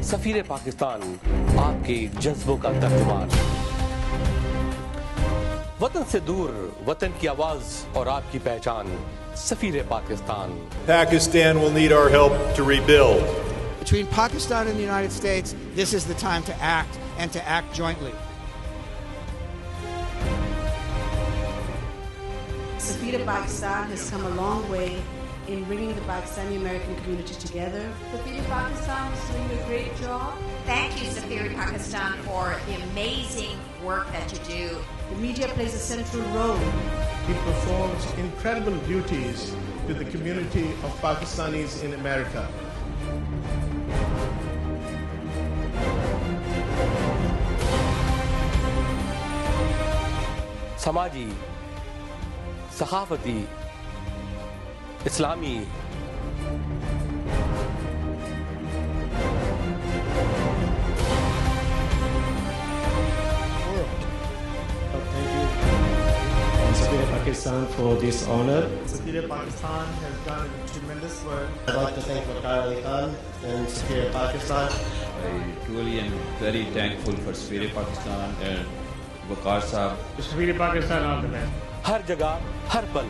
सफीर पाकिस्तान, आपके जज्बों का तर्जुमान। वतन से दूर, वतन की आवाज और आपकी पहचान, सफीर Pakistan. Pakistan will need our help to rebuild. Between Pakistan and the United States, this is the time to act and to act jointly. Safir Pakistan has come a long way in bringing the Pakistani American community together. Safir Pakistan is doing a great job. Thank you, Safir Pakistan, for the amazing work that you do. The media plays a central role. He performs incredible duties to the community of Pakistanis in America. समाजी, सखाफती, इस्लामी, Safir Pakistan for this honor. Safir Pakistan has done tremendous work. I'd like to thank Waqar Ali Khan and Safir Pakistan. I truly am very thankful for Safir Pakistan and Waqar Saab. Safir Pakistan all the best. हर जगह, हर पल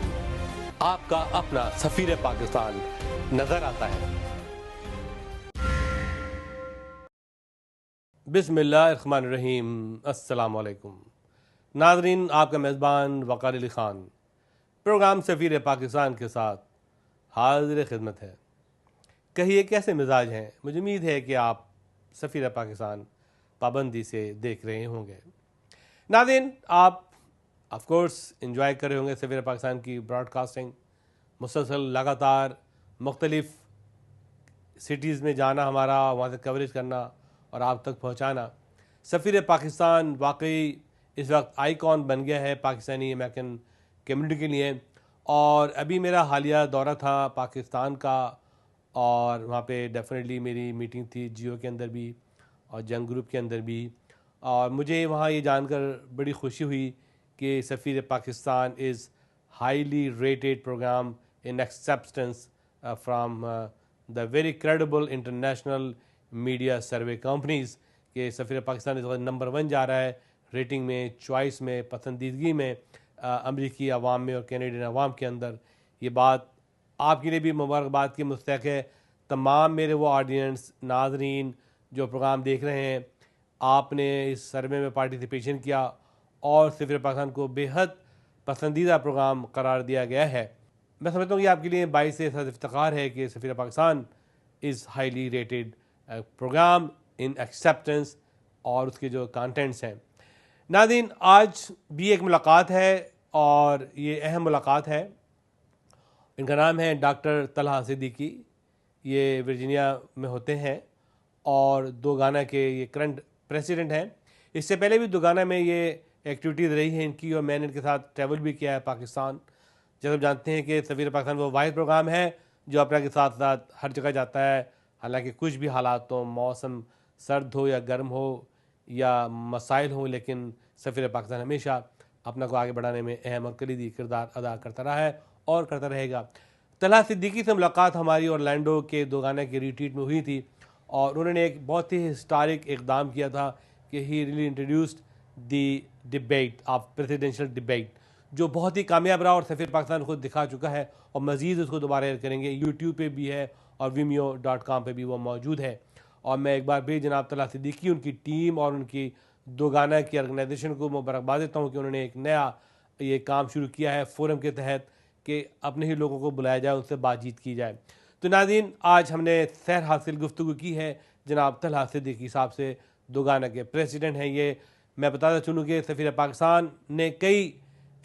आपका अपना सफीर पाकिस्तान नजर आता है। बिस्मिल्लाहिर्रहमानिर्रहीम, अस्सलाम वालेकुम। नाज़रीन, आपका मेज़बान वक़ार अली ख़ान प्रोग्राम सफ़ीर पाकिस्तान के साथ हाज़िर खिदमत है। कहिए कैसे मिजाज हैं? मुझे उम्मीद है कि आप सफ़ीर पाकिस्तान पाबंदी से देख रहे होंगे। नाज़रीन, आप ऑफ कोर्स एंजॉय कर रहे होंगे सफ़ीर पाकिस्तान की ब्रॉडकास्टिंग, मुसलसल लगातार मुख्तलिफ़ सिटीज़ में जाना, हमारा वहाँ से कवरेज करना और आप तक पहुँचाना। सफ़ीर पाकिस्तान वाकई इस वक्त आइकॉन बन गया है पाकिस्तानी अमेरिकन कम्युनिटी के लिए। और अभी मेरा हालिया दौरा था पाकिस्तान का और वहाँ पे डेफिनेटली मेरी मीटिंग थी जियो के अंदर भी और जंग ग्रुप के अंदर भी। और मुझे वहाँ ये जानकर बड़ी खुशी हुई कि Safeer Pakistan is highly rated program in acceptance from the very credible international media survey companies के सफ़ीर पाकिस्तान इस वक्त नंबर 1 जा रहा है रेटिंग में, चॉइस में, पसंदीदगी में अमरीकी अवाम में और कैनेडियन अवाम के अंदर। ये बात आपके लिए भी मुबारकबाद की मुस्तहक है। तमाम मेरे वो ऑडियंस नाज़रीन जो प्रोग्राम देख रहे हैं, आपने इस सर्वे में पार्टिसिपेशन किया और सफ़ीर पाकिस्तान को बेहद पसंदीदा प्रोग्राम करार दिया गया है। मैं समझता हूँ कि आपके लिए बाइस से इफ्तिखार है कि Safeer Pakistan is highly rated program in acceptance और उसके जो कंटेंट्स हैं। नाज़रीन, आज भी एक मुलाकात है और ये अहम मुलाकात है। इनका नाम है डॉक्टर तलहा सिद्दीकी। ये वर्जीनिया में होते हैं और दो गाना के ये करंट प्रेसिडेंट हैं। इससे पहले भी दो गाना में ये एक्टिविटीज़ रही हैं इनकी और मैंने इनके साथ ट्रैवल भी किया है पाकिस्तान। जैसे आप जानते हैं कि सफ़ीर पाकिस्तान वो वाहिद प्रोग्राम है जो अपना के साथ साथ हर जगह जाता है। हालांकि कुछ भी हालात हो, मौसम सर्द हो या गर्म हो या मसाइल हो, लेकिन सफ़ीर पाकिस्तान हमेशा अपना को आगे बढ़ाने में अहम और कलीदी किरदार अदा करता रहा है और करता रहेगा। तलहा सिद्दीकी से मुलाकात हमारी ऑरलैंडो के दो गाना के रिट्रीट में हुई थी और उन्होंने एक बहुत ही हिस्टोरिक इकदाम किया था कि he really introduced the debate of presidential debate, जो बहुत ही कामयाब रहा और सफ़ीर पाकिस्तान खुद दिखा चुका है और मज़ीद उसको दोबारा एयर करेंगे। यूट्यूब पे भी है और vimeo.com पे भी वो मौजूद है। और मैं एक बार भी जनाब तलहा सिद्दीकी, उनकी टीम और उनकी दो गाना की ऑर्गेनाइजेशन को मुबारकबाद देता हूँ कि उन्होंने एक नया ये काम शुरू किया है फोरम के तहत कि अपने ही लोगों को बुलाया जाए, उनसे बातचीत की जाए। तो नाज़रीन, आज हमने सैर हासिल गुफ्तगू की है जनाब तलहा सिद्दीकी साहब से, दो गाना के प्रेसिडेंट हैं ये। मैं बताता चलूँ कि सफ़ीर पाकिस्तान ने कई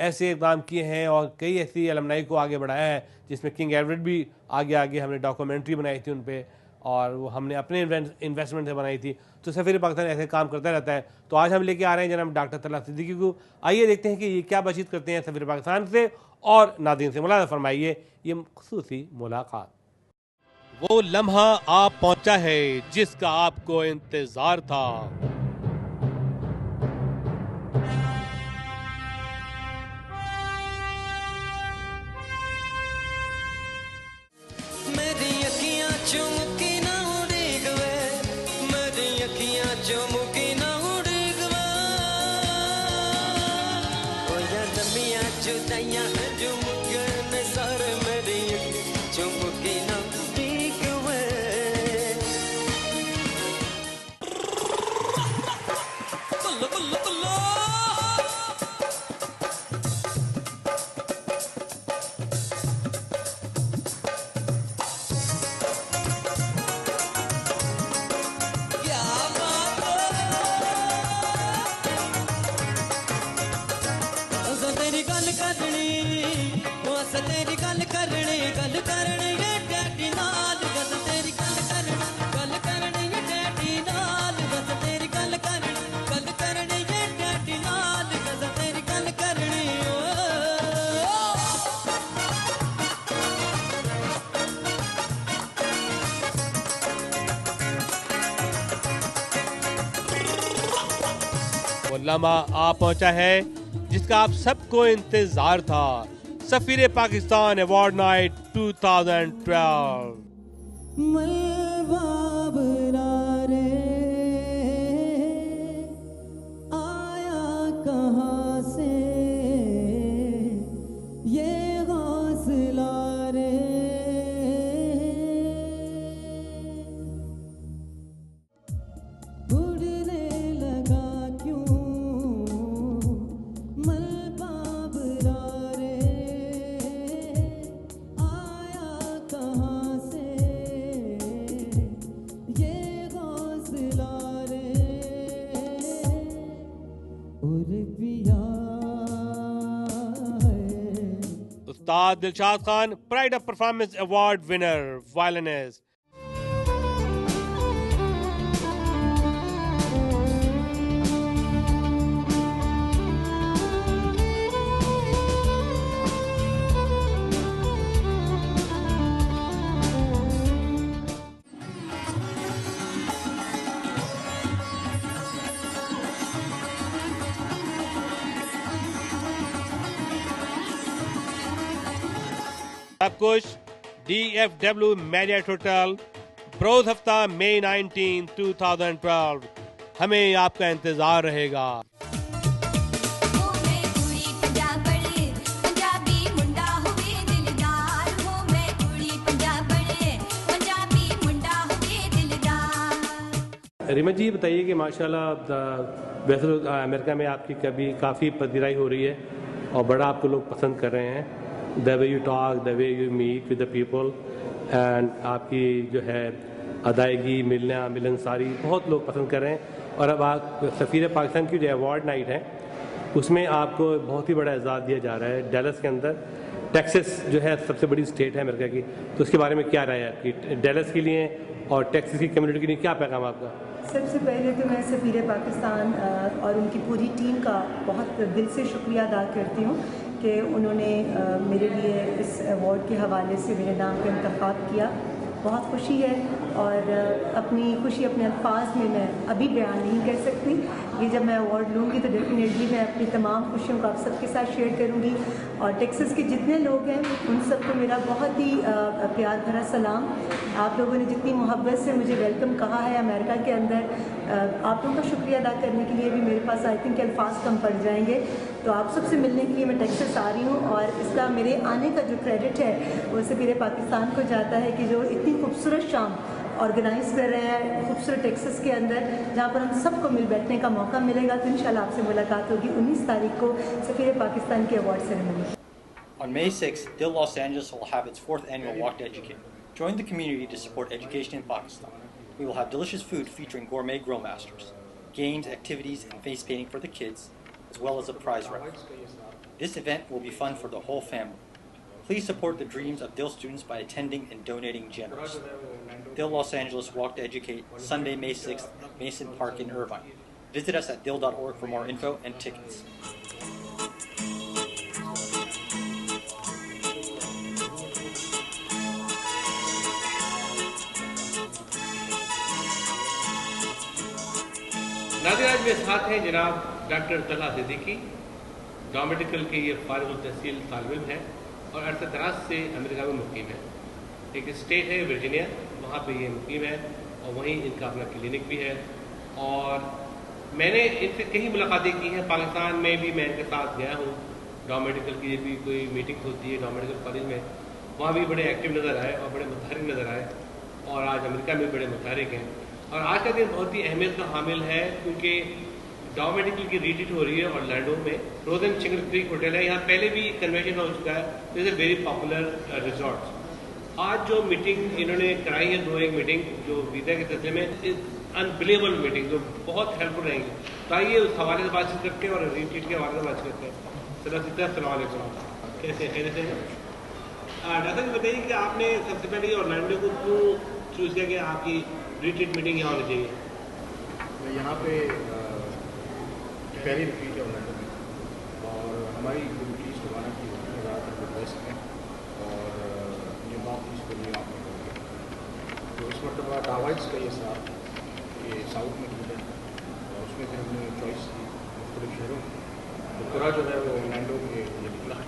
ऐसे इक़दाम किए हैं और कई ऐसी अलमनाई को आगे बढ़ाया है जिसमें किंग एडवर्ड भी आगे हमने डॉक्यूमेंट्री बनाई थी उन पर और वो हमने अपने इन्वेस्टमेंट से बनाई थी। तो सफ़ीर पाकिस्तान ऐसे काम करता रहता है। तो आज हम लेके आ रहे हैं जनाब डॉक्टर तलहा सिद्दीकी को। आइए देखते हैं कि ये क्या बातचीत करते हैं सफ़ीर पाकिस्तान से और नाज़रीन से। मुलाज़ा फरमाइए ये ख़ुसूसी मुलाकात। वो लम्हा आप पहुंचा है जिसका आपको इंतजार था। मेरी अखियां चुमकी ना उड़ीक वे, वो लम्हा आ पहुंचा है जिसका आप सबको इंतजार था। सफीर पाकिस्तान अवार्ड नाइट 2012। आया कहाँ से ये हौसला रे, उड़ने लगा क्यों मलबा बरा रे, आया कहाँ से ये हौसला रे, और पिया उस्ताद Dilshad Khan pride of performance award winner violinist. सब कुछ DFW मैरियट होटल, ब्रोथ हफ्ता मई 19, 2012। हमें आपका इंतजार रहेगा। रीमा जी बताइए कि माशाल्लाह वैसे तो अमेरिका में आपकी कभी काफ़ी पदीराई हो रही है और बड़ा आपको लोग पसंद कर रहे हैं। The way you talk, the way you meet with the people and आपकी जो है अदायगी, मिलनसारी बहुत लोग पसंद कर रहे हैं। और अब आप सफ़ीर पाकिस्तान की जो अवार्ड नाइट है उसमें आपको बहुत ही बड़ा एजाज़ दिया जा रहा है डैलस के अंदर। टेक्सास जो है सबसे बड़ी स्टेट है अमेरिका की, तो उसके बारे में क्या राय है आपकी डैलस के लिए और टेक्सास की कम्युनिटी के लिए? क्या पैगाम आपका? सबसे पहले तो मैं सफ़ीर पाकिस्तान और उनकी पूरी टीम का बहुत दिल से शुक्रिया अदा करती हूँ कि उन्होंने मेरे लिए इस अवार्ड के हवाले से मेरे नाम का इंतखाब किया। बहुत खुशी है और अपनी खुशी अपने अल्फाज में मैं अभी बयान नहीं कर सकती। ये जब मैं अवार्ड लूँगी तो डेफिनेटली मैं अपनी तमाम खुशियों को आप सबके साथ शेयर करूँगी। और टेक्सास के जितने लोग हैं उन सबको मेरा बहुत ही प्यार भरा सलाम। आप लोगों ने जितनी मोहब्बत से मुझे वेलकम कहा है अमेरिका के अंदर, आप लोगों का शुक्रिया अदा करने के लिए भी मेरे पास आई थिंक अल्फाज कम पड़ जाएंगे। तो आप सबसे मिलने के लिए मैं टेक्सास आ रही हूँ और इसका मेरे आने का जो क्रेडिट है वो सफ़ीर पाकिस्तान को जाता है कि जो इतनी खूबसूरत शाम ऑर्गेनाइज़ कर रहे हैं खूबसूरत टेक्सास के अंदर, जहाँ पर हम सबको मिल बैठने का मौका मिलेगा। तो इंशाल्लाह आपसे मुलाकात होगी 19 तारीख को सफ़ीर पाकिस्तान की award ceremony. On May 6th, DIL Los Angeles will have its 4th annual Walk to Educate. Join the community to support education in Pakistan. We will have delicious food featuring gourmet grill masters, games, activities, and face painting for the kids, as well as a prize raffle. This event will be fun for the whole family. Please support the dreams of DIL students by attending and donating generously. DIL Los Angeles Walk to Educate, Sunday, May 6th at Mason Park in Irvine. Visit us at dil.org for more info and tickets. नाज़रीन, आज मेरे साथ हैं जनाब doctor Talha Siddiqui, law medical के ये फारिग तहसील तालिब इल्म है और अरसे दराज से अमेरिका में मुकीम है। एक स्टेट है वर्जीनिया, वहाँ पे ये मुकीम है और वहीं इनका अपना क्लिनिक भी है और मैंने इनसे कई मुलाकातें की हैं। पाकिस्तान में भी मैं इनके साथ गया हूँ, डॉ मेडिकल की भी कोई मीटिंग्स होती है डॉ मेडिकल कॉलेज में, वहाँ भी बड़े एक्टिव नज़र आए और बड़े मुतहरिक नज़र आए, और आज अमेरिका में बड़े मुतहरिक हैं। और आज का दिन बहुत ही अहमियत का हामिल है क्योंकि डॉ मेडिकल की रीट्रीट हो रही है ऑरलैंडो में। रोजन चिंगल क्रीक होटल है, यहाँ पहले भी कन्वेंशन हो चुका है, this is a very popular resort. आज जो मीटिंग इन्होंने कराई है, 2-1 मीटिंग जो वीज़ा के सिलसिले में, अनबिलीवेबल मीटिंग जो बहुत हेल्पफुल रहेंगी। तो आइए उस हवाले से बातचीत करते हैं और रीट्रीट के हवाले से बात करते हैं। सलाम, कैसे खैरियत हैं? डॉक्टर जी बताइए कि आपने सबसे पहले ऑरलैंडो को क्यों चूज़ किया कि आपकी रीट्रीट मीटिंग यहाँ होनी चाहिए? मैं यहाँ पे पहली रिट्रीट है ऑरलैंडो में, और हमारी रिट्रीट दोबारा की ज़्यादातर वेस्ट में और नॉर्थ ईस्ट में न्यूयॉर्क में होगी। तो इस मरतबा डावाइट्स का ये साथ ये साउथ में टूट है, और उसमें फिर हमने चॉइस की मुख्तलिफ शहरों में। तो पूरा जो है वो ऑरलैंडो के लिए निकला है,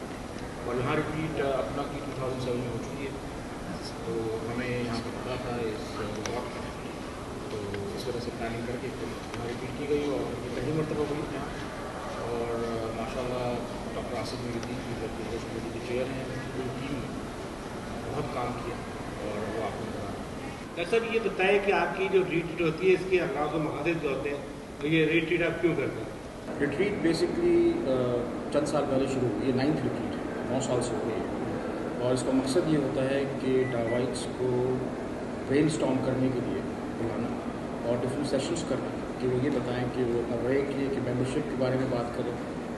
और यहाँ रिट्रीट अपना की 2007 में हो चुकी है। तो हमें यहाँ पर पता था इस रिजॉर्ट का, तो इस वजह से प्लानिंग करके फिर यहाँ रिट्रीट की गई, और ये पहली मरतबा हुई यहाँ। और माशाल्लाह डॉक्टर आसिफ नुरुद्दीन की जो कमेटी के चेयर हैं, पूरी टीम ने बहुत काम किया, और वो आपको नजर आ रहा है। डॉक्टर साहब ये बताएं कि आपकी जो रीट्रीट होती है इसके अगराज़ और मकासद क्या होते हैं, और ये रीट्रीट आप क्यों करते हैं? रिट्रीट बेसिकली चंद साल पहले शुरू हुई, ये 9th रिट्रीट है, 9 साल से हो रही है, और इसका मकसद ये होता है कि डावाइट्स को ब्रेनस्टॉर्म करने के लिए बुलाना और डिफरेंट सेशंस करना, कि वो ये बताएं कि वो अपना रहे के लिए कि मेंबरशिप के बारे में बात करें,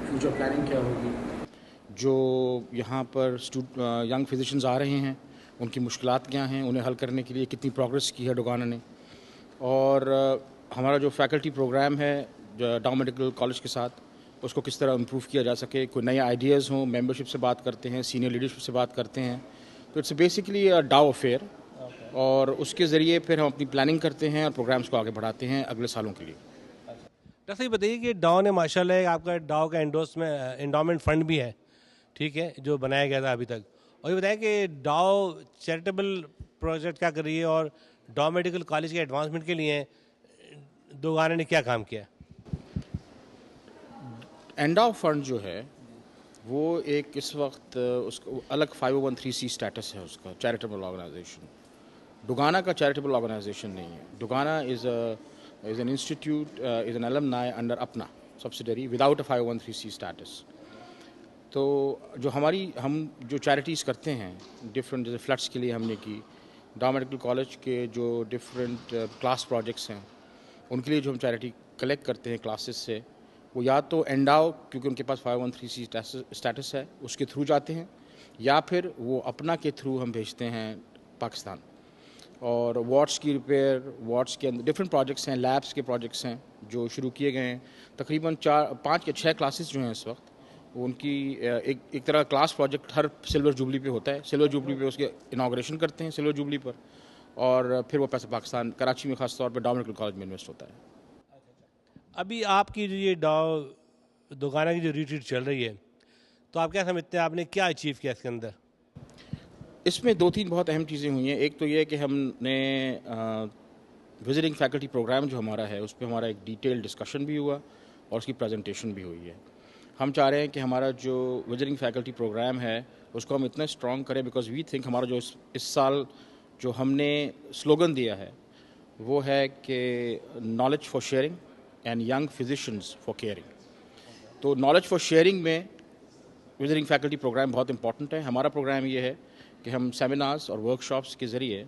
फ्यूचर प्लानिंग क्या होगी, जो यहाँ पर यंग फिजिशियंस आ रहे हैं उनकी मुश्किलात क्या हैं, उन्हें हल करने के लिए कितनी प्रोग्रेस की है डोगाना ने, और हमारा जो फैकल्टी प्रोग्राम है डॉ मेडिकल कॉलेज के साथ, उसको किस तरह इम्प्रूव किया जा सके, कोई नए आइडियाज़ हों, मेंबरशिप से बात करते हैं, सीनियर लीडरशिप से बात करते हैं। तो it's basically a DAO affair, और उसके ज़रिए फिर हम अपनी प्लानिंग करते हैं और प्रोग्राम्स को आगे बढ़ाते हैं अगले सालों के लिए। डॉक्टर साहब बताइए कि डाओ ने माशाल्लाह आपका डाओ का एंडोमेंट फंड भी है, ठीक है, जो बनाया गया था अभी तक, और ये बताया कि डाओ चैरिटेबल प्रोजेक्ट क्या कर रही है, और डॉ मेडिकल कॉलेज के एडवांसमेंट के लिए दोगाना ने क्या काम किया? एंडाओ फंड जो है वो एक इस वक्त उसका अलग 501(c) स्टेटस है, उसका चैरिटेबल ऑर्गेनाइजेशन। डोगाना का चैरिटेबल ऑर्गेनाइजेशन नहीं है। DOGANA is an institute, is an alumni under अपना subsidiary without a 501(c) status. तो जो हम जो चैरिटीज़ करते हैं डिफरेंट, जैसे फ्लड्स के लिए हमने की, डॉ मेडिकल कॉलेज के जो डिफरेंट क्लास प्रोजेक्ट्स हैं उनके लिए जो हम चैरिटी कलेक्ट करते हैं क्लासेस से, वो या तो एंडाओ, क्योंकि उनके पास 501(c) स्टेटस है, उसके थ्रू जाते हैं, या फिर वो अपना के थ्रू हम भेजते हैं पाकिस्तान। और वार्ड्स की रिपेयर, वार्ड्स के अंदर डिफरेंट प्रोजेक्ट्स हैं, लैब्स के प्रोजेक्ट्स हैं जो शुरू किए गए हैं। तकरीबन 5 या 6 क्लासेस जो हैं इस वक्त, उनकी एक तरह क्लास प्रोजेक्ट हर सिल्वर जुबली पे होता है। सिल्वर जुबली पे उसके इनाग्रेशन करते हैं सिल्वर जुबली पर, और फिर वो पैसा पाकिस्तान कराची में खास तौर पर डॉ मेडिकल कॉलेज में इन्वेस्ट होता है। अभी आपकी जो ये दोगाना की जो रिट्रीट चल रही है, तो आप क्या समझते हैं आपने क्या अचीव किया इसके अंदर? इसमें 2-3 बहुत अहम चीज़ें हुई हैं। एक तो ये कि हमने विजिटिंग फैकल्टी प्रोग्राम जो हमारा है उस पर हमारा एक डिटेल डिस्कशन भी हुआ और उसकी प्रेजेंटेशन भी हुई है। हम चाह रहे हैं कि हमारा जो विजिटिंग फैकल्टी प्रोग्राम है उसको हम इतना स्ट्रॉन्ग करें, बिकॉज वी थिंक हमारा जो इस साल जो हमने स्लोगन दिया है वो है कि knowledge for sharing and young physicians for caring. तो नॉलेज फॉर शेयरिंग में विजिटिंग फैकल्टी प्रोग्राम बहुत इंपॉर्टेंट है। हमारा प्रोग्राम ये है कि हम सेमिनार्स और वर्कशॉप्स के ज़रिए,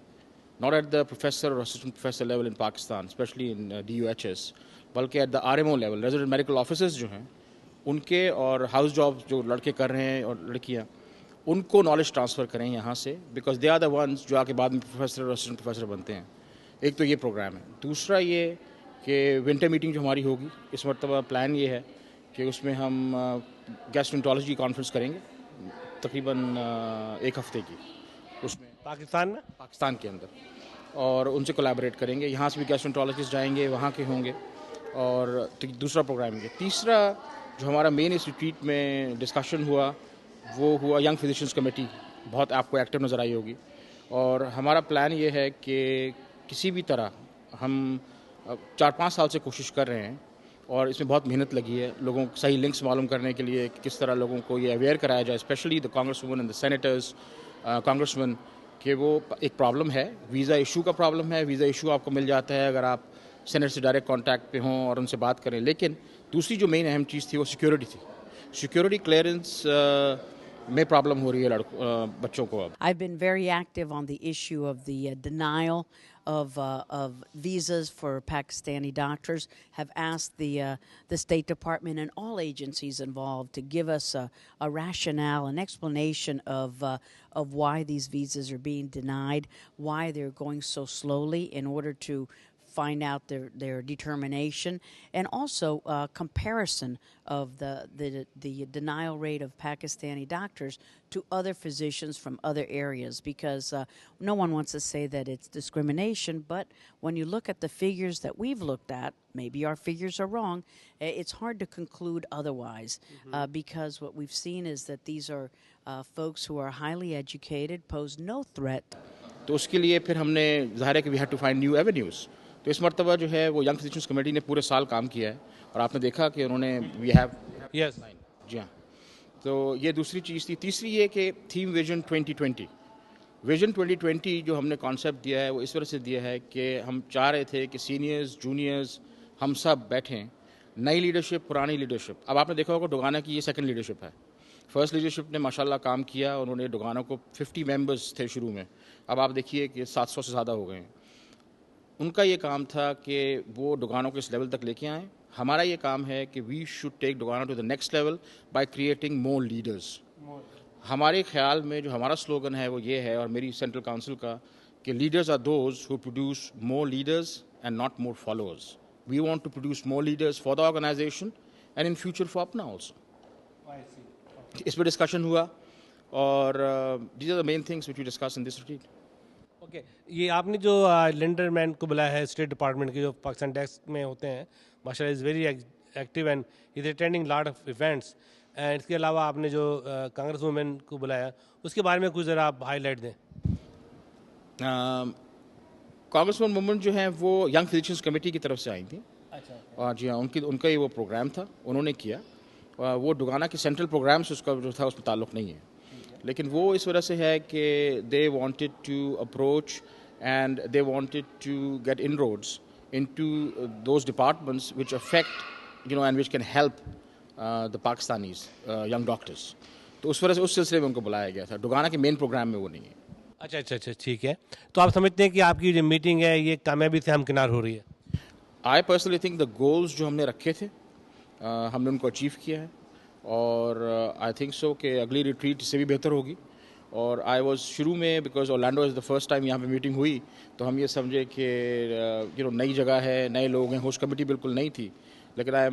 नॉट एट द प्रोफेसर और assistant professor level in Pakistan, specially in DUHS, बल्कि at the RMO level, resident medical officers जो हैं उनके, और हाउस जॉब जो लड़के कर रहे हैं और लड़कियाँ, उनको नॉलेज ट्रांसफ़र करें यहाँ से, because they are the ones जो आके बाद में प्रोफेसर और असिस्टेंट प्रोफेसर बनते हैं। एक तो ये प्रोग्राम है। दूसरा ये कि विंटर मीटिंग जो हमारी होगी इस मरतबा प्लान ये है कि उसमें हम गैस्ट्रोएंटरोलॉजी कॉन्फ्रेंस करेंगे तकरीबन 1 हफ्ते की, उसमें पाकिस्तान के अंदर, और उनसे कोलैबोरेट करेंगे। यहाँ से भी गैस्ट्रोएंटरोलॉजिस्ट जाएंगे, वहाँ के होंगे, और दूसरा प्रोग्राम ये। तीसरा जो हमारा मेन इस रिट्रीट में डिस्कशन हुआ वो हुआ यंग फिजिशियंस कमेटी, बहुत आपको एक्टिव नज़र आई होगी। और हमारा प्लान ये है कि किसी भी तरह हम 4-5 साल से कोशिश कर रहे हैं और इसमें बहुत मेहनत लगी है लोगों को सही लिंक्स मालूम करने के लिए कि किस तरह लोगों को ये अवेयर कराया जाए, specially the Congress woman and the senators, congressman, कि वो एक प्रॉब्लम है, वीज़ा इशू का प्रॉब्लम है। वीज़ा इशू आपको मिल जाता है अगर आप सेनेट से डायरेक्ट कांटेक्ट पे हों और उनसे बात करें। लेकिन दूसरी जो मेन अहम चीज़ थी वो सिक्योरिटी थी। सिक्योरिटी क्लियरेंस में प्रॉब्लम हो रही है बच्चों को अब। I've been very active on the issue of the denial of visas for Pakistani doctors. Have asked the State Department and all agencies involved to give us a rationale, an explanation of why these visas are being denied, why they're going so slowly in order to find out their determination, and also comparison of the denial rate of Pakistani doctors to other physicians from other areas, because no one wants to say that it's discrimination, but when you look at the figures that we've looked at, maybe our figures are wrong, it's hard to conclude otherwise, because what we've seen is that these are folks who are highly educated, pose no threat. तो उसके लिए फिर हमने ज़ाहिर है कि we had to find new avenues. तो इस मरतबा जो है वो यंग फिजिशियंस कमेटी ने पूरे साल काम किया है और आपने देखा कि उन्होंने वी हैव यस जी हाँ। तो ये दूसरी चीज़ थी। तीसरी ये कि थीम विजन 2020, विजन 2020 जो हमने कॉन्सेप्ट दिया है वो इस वजह से दिया है कि हम चाह रहे थे कि सीनियर्स जूनियर्स हम सब बैठें, नई लीडरशिप पुरानी लीडरशिप। अब आपने देखा होगा डोगाना की ये सेकंड लीडरशिप है। फर्स्ट लीडरशिप ने माशाल्लाह काम किया, उन्होंने डोगाना को 50 मेंबर्स थे शुरू में, अब आप देखिए कि 700 से ज़्यादा हो गए हैं। उनका ये काम था कि वो डोगाना को इस लेवल तक लेके आएँ। हमारा ये काम है कि we should take DOGANA to the next level by creating more leaders. हमारे ख्याल में जो हमारा स्लोगन है वो ये है, और मेरी सेंट्रल काउंसिल का, कि leaders are those who produce more leaders and not more followers. We want to produce more leaders for the organisation and in future for अपना ऑल्सो। इस पर डिस्कशन हुआ और these are the main things which we discuss in this retreat. Okay, ये आपने जो लेंडरमैन को बुलाया है स्टेट डिपार्टमेंट के जो पाकिस्तान डेस्क में होते हैं, माशाल्लाह is very active and is attending lot of events, and इसके अलावा आपने जो कांग्रेस वुमेन को बुलाया उसके बारे में कुछ ज़रा आप हाईलाइट दें। कांग्रेस वुमेन जो है वो यंग फिजिशियंस कमेटी की तरफ से आई थी। अच्छा। जी हाँ, उनका ये वो प्रोग्राम था, उन्होंने किया। वो डोगाना के सेंट्रल प्रोग्राम से उसका जो था उसमें ताल्लुक़ नहीं है, लेकिन वो इस वजह से है कि they wanted to approach and they wanted to get inroads into those departments which affect and which can help the Pakistanis young doctors. तो उस वजह से उस सिलसिले में उनको बुलाया गया था। डोगाना के मेन प्रोग्राम में वो नहीं है। अच्छा, ठीक है। तो आप समझते हैं कि आपकी जो मीटिंग है ये कामयाबी से हमकिनार हो रही है? I personally think the goals जो हमने रखे थे हमने उनको अचीव किया है, और आई थिंक सो कि अगली रिट्रीट से भी बेहतर होगी। और आई वाज शुरू में, because Orlando is the first time यहाँ पे मीटिंग हुई, तो हम ये समझे कि नई जगह है, नए लोग हैं, होस्ट कमेटी बिल्कुल नहीं थी, लेकिन I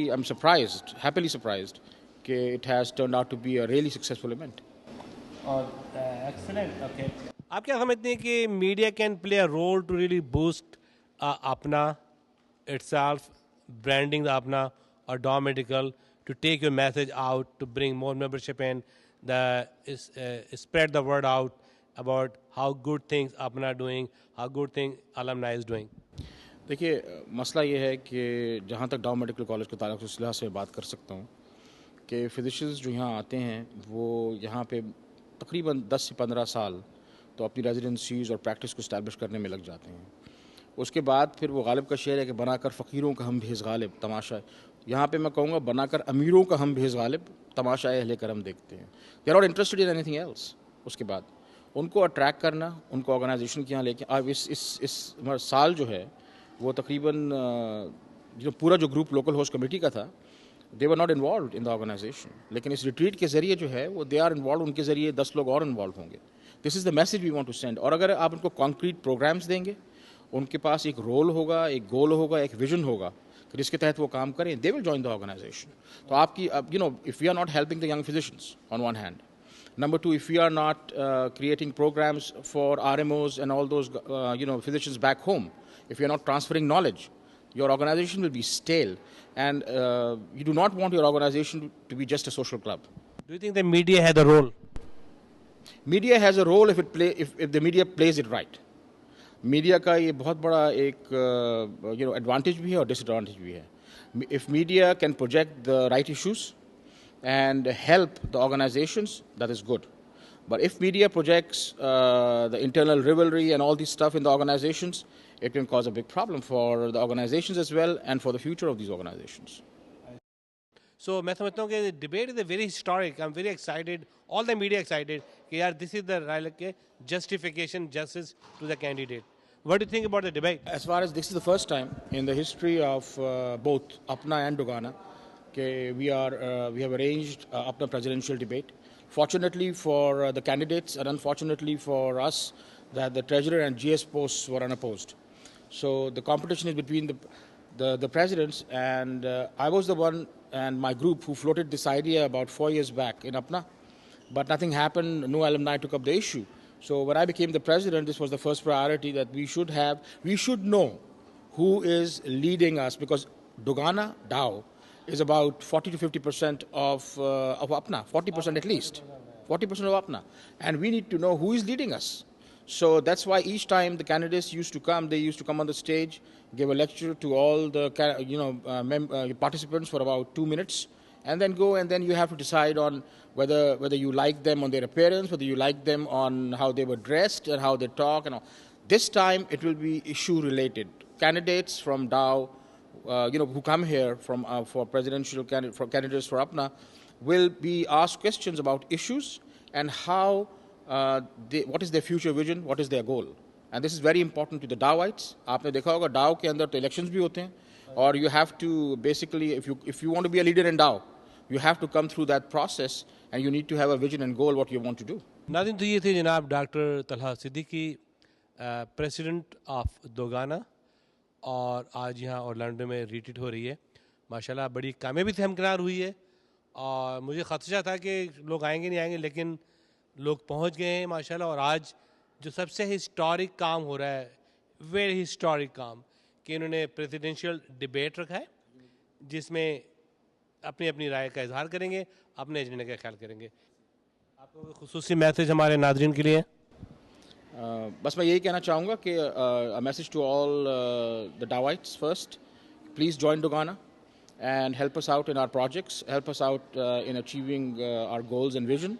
am surprised, happily surprised कि it has turn out to be a really successful event. Excellent. Okay, आप क्या समझते हैं कि media can play a role to really boost अपना itself, branding the Apna or Dawn Medical, to take your message out, to bring more membership in, spread the word out about how good things Apna are doing, how good things alumni is doing? देखिए, मसला ये है कि जहाँ तक down medical college के ताल्लुक़ से इस लिहाज से बात कर सकता हूँ कि फिजिशियंस जो यहाँ आते हैं वो यहाँ पे तकरीबन 10 से 15 साल तो अपनी रेजिडेंसीज़ और प्रैक्टिस को इस्टेब्लिश करने में लग जाते हैं। उसके बाद फिर वो गालिब का शेर है कि बनाकर फ़कीरों का हम भेज़ गालिब तमाशा, यहाँ पे मैं कहूँगा बनाकर अमीरों का हम भेज़ गालिब तमाशा अहले करम देखते हैं। They are not interested in anything else. उसके बाद उनको अट्रैक्ट करना, उनको ऑर्गेनाइजेशन के यहाँ लेके, अब इस साल जो है वो तकरीबन जो पूरा जो ग्रुप लोकल होस्ट कमेटी का था, they were not involve in the organization, लेकिन इस रिट्रीट के ज़रिए जो है वो दे आर इन्वॉल्व, उनके ज़रिए 10 लोग और इन्वॉल्व होंगे। This is the message we want to send. और अगर आप उनको कॉन्क्रीट प्रोग्राम्स देंगे, उनके पास एक रोल होगा, एक गोल होगा, एक विजन होगा कि जिसके तहत वो काम करें, they will join the organisation. तो आपकी if we are not helping the young physicians on one hand, number 2, if we are not creating programs for RMOs and all those physicians back home, if you are not transferring knowledge, your organization will be stale, and you do not want your organization to be just a social club. Do you think the media has a role? Media has a role if the media plays it right. Media का ये बहुत बड़ा एक advantage भी है और disadvantage भी है. If media can project the right issues and help the organizations, that is good. But if media projects the internal rivalry and all this stuff in the organizations, it can cause a big problem for the organizations as well and for the future of these organizations. So मैं समझता हूँ कि debate is a very historic. I'm very excited. All the media excited. कि यार this is the justification, justice to the candidate. What do you think about the debate? As far as this is the first time in the history of both Apna and Dogana, we have arranged Apna presidential debate. Fortunately for the candidates and unfortunately for us, that the treasurer and GS posts were unopposed. So the competition is between the presidents, and I was the one and my group who floated this idea about 4 years back in Apna, but nothing happened. No alumni took up the issue. So when I became the president, this was the first priority that we should know who is leading us, because Dogana, Dao, is about 40 to 50% of Apna, 40% at least, 40% of Apna. And we need to know who is leading us. So that's why each time the candidates used to come on the stage, give a lecture to all the participants for about 2 minutes, and then go, and then you have to decide on whether you like them on their appearance, whether you like them on how they were dressed and how they talk and all. This time it will be issue related. Candidates from Dao, who come here for presidential candidates for Apna, will be asked questions about issues and how what is their future vision, what is their goal. And this is very important to the Daoites. आपने देखा होगा Dao के अंदर तो elections भी होते हैं, और you have to basically, if you want to be a leader in Dao, you have to come through that process and you need to have a vision and goal what you want to do. नाज़रीन, तो ये थे जनाब doctor Talha Siddiqui, president of DOGANA, और आज यहाँ Orlando में retreat हो रही है. माशाल्लाह बड़ी कामयाबी से हमकिनार हुई है, और मुझे खदशा था कि लोग आएंगे नहीं आएंगे, लेकिन लोग पहुँच गए हैं माशाल्लाह. और आज जो सबसे हिस्टोरिक काम हो रहा है, वेरी हिस्टोरिक काम, कि इन्होंने प्रेसिडेंशियल डिबेट रखा है जिसमें अपनी अपनी राय का इजहार करेंगे, अपने एजेंडे का ख्याल करेंगे. आपको खुसूसी मैसेज हमारे नाज़रीन के लिए? बस मैं यही कहना चाहूँगा कि a message to all the Daoites first, please join Dogana and help us out in our projects, help us out in achieving our goals and vision.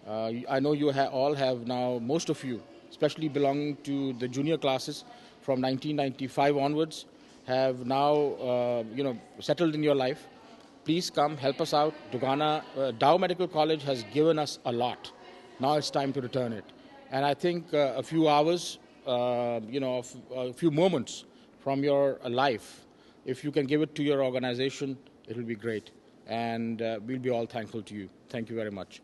I know you all have now, most of you, especially belonging to the junior classes from 1995 onwards, have now settled in your life. Please come, help us out. Dogana, Dao Medical College has given us a lot. Now it's time to return it. And I think a few hours, a few moments from your life, if you can give it to your organization, it will be great. And we'll be all thankful to you. Thank you very much.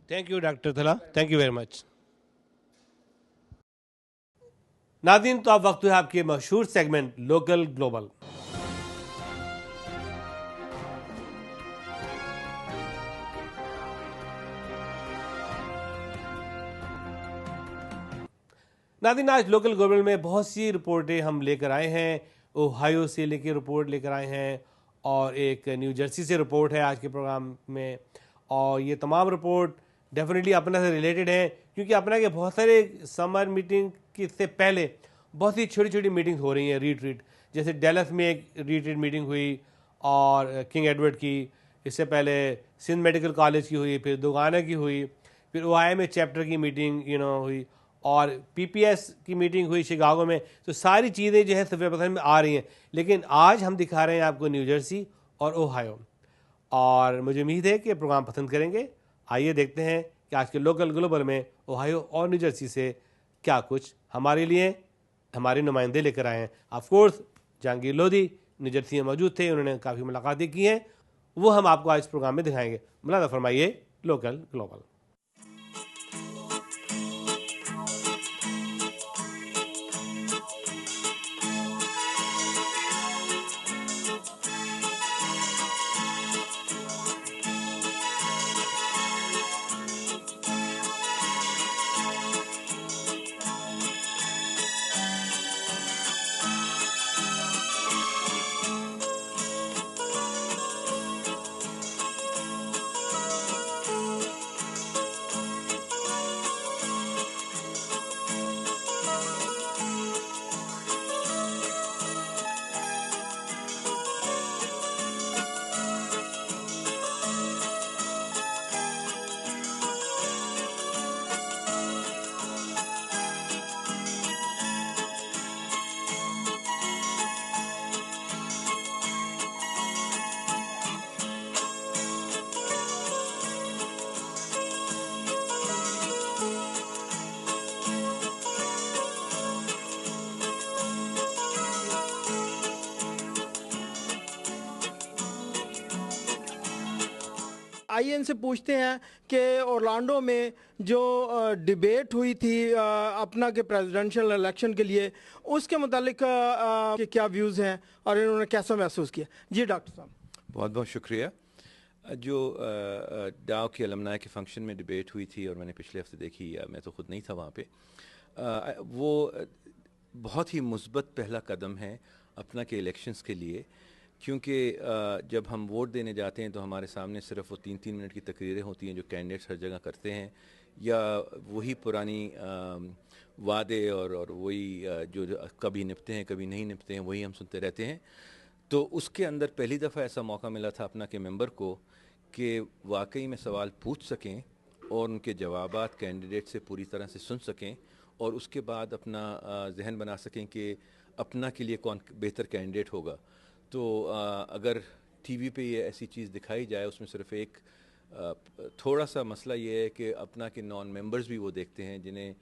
Thank you, Dr. Thala. Thank you very much. नाज़रीन, तो अब वक्त है आपके मशहूर segment local global. नाज़रीन, आज local global में बहुत सी रिपोर्टें हम लेकर आए हैं. ओहायो से लेकर रिपोर्ट लेकर आए हैं, और एक न्यू जर्सी से रिपोर्ट है आज के प्रोग्राम में. और ये तमाम रिपोर्ट डेफिनेटली अपना से रिलेटेड हैं, क्योंकि अपना के बहुत सारे समर मीटिंग के से पहले बहुत ही छोटी छोटी मीटिंग्स हो रही हैं, रीट्रीट. जैसे डेलस में एक रीट्रीट मीटिंग हुई, और किंग एडवर्ड की, इससे पहले सिंध मेडिकल कॉलेज की हुई, फिर दोगाना की हुई, फिर ओहायो में चैप्टर की मीटिंग हुई, और पीपीएस की मीटिंग हुई शिकागो में. तो सारी चीज़ें जो है सफ़े पसंद में आ रही हैं. लेकिन आज हम दिखा रहे हैं आपको न्यू जर्सी और ओहायो, और मुझे उम्मीद है कि प्रोग्राम पसंद करेंगे. आइए देखते हैं कि आज के लोकल ग्लोबल में ओहायो और न्यू जर्सी से क्या कुछ हमारे लिए हमारे नुमाइंदे लेकर आए हैं. Of course Jahangir Lodhi new Jersey में मौजूद थे, उन्होंने काफ़ी मुलाकातें की हैं, वो हम आपको आज प्रोग्राम में दिखाएंगे. मुलाजा फरमाइए लोकल ग्लोबल. आइए इनसे पूछते हैं कि ऑरलैंडो में जो डिबेट हुई थी अपना के प्रेसिडेंशियल इलेक्शन के लिए, उसके मुतालिक के क्या व्यूज़ हैं और इन्होंने कैसा महसूस किया। जी डॉक्टर साहब। बहुत बहुत शुक्रिया। जो डाव के अलमनाई के फंक्शन में डिबेट हुई थी और मैंने पिछले हफ्ते देखी, मैं तो ख़ुद नहीं था वहाँ पे, वो बहुत ही मुस्बत पहला कदम है अपना के इलेक्शंस के लिए, क्योंकि जब हम वोट देने जाते हैं तो हमारे सामने सिर्फ वो 3-3 मिनट की तकरीरें होती हैं जो कैंडिडेट्स हर जगह करते हैं, या वही पुरानी वादे और वही जो कभी निपते हैं कभी नहीं निपते हैं वही हम सुनते रहते हैं। तो उसके अंदर पहली दफ़ा ऐसा मौका मिला था अपना के मेंबर को कि वाकई में सवाल पूछ सकें और उनके जवाबात कैंडिडेट से पूरी तरह से सुन सकें और उसके बाद अपना जहन बना सकें कि अपना के लिए कौन बेहतर कैंडिडेट होगा। तो अगर टीवी पे ये ऐसी चीज़ दिखाई जाए, उसमें सिर्फ एक थोड़ा सा मसला ये है कि अपना के नॉन मेंबर्स भी वो देखते हैं जिन्हें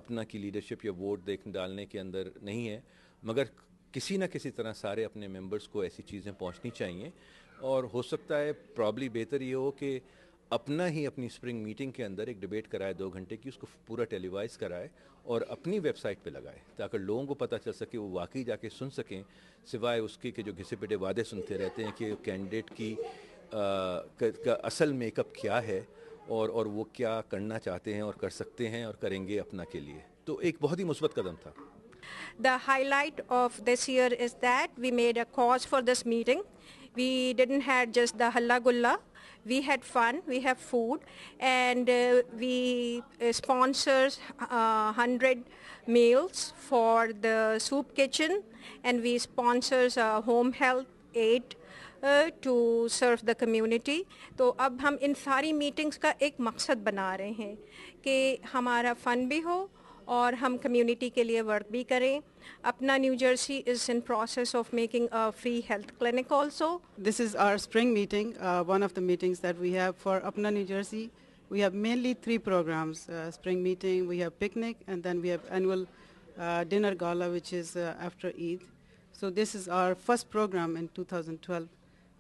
अपना की लीडरशिप या वोट डालने के अंदर नहीं है, मगर किसी न किसी तरह सारे अपने मेंबर्स को ऐसी चीज़ें पहुंचनी चाहिए। और हो सकता है प्रॉब्ली बेहतर ये हो कि अपना ही अपनी स्प्रिंग मीटिंग के अंदर एक डिबेट कराए 2 घंटे की, उसको पूरा टेलीवाइज कराए और अपनी वेबसाइट पे लगाए, ताकि लोगों को पता चल सके, वो वाकई जाके सुन सकें, सिवाय उसके कि जो घिसे पिटे वादे सुनते रहते हैं कि कैंडिडेट की का असल मेकअप क्या है और वो क्या करना चाहते हैं और कर सकते हैं और करेंगे अपना के लिए। तो एक बहुत ही मुस्बत कदम था। The highlight of this year is that we made a cause for this meeting. We didn't have just the halla gulla. We had fun, we have food, and we sponsor 100 meals for the soup kitchen, and we sponsors home health aid to serve the community. तो अब हम इन सारी meetings का एक मकसद बना रहे हैं कि हमारा फन भी हो और हम कम्युनिटी के लिए वर्क भी करें। अपना new Jersey is in process of making a free health clinic also. This is our spring meeting, one of the meetings that we have for Apna New Jersey. We have mainly 3 programs, spring meeting, we have picnic, and then we have annual dinner gala, which is after Eid. So this is our first program in 2012.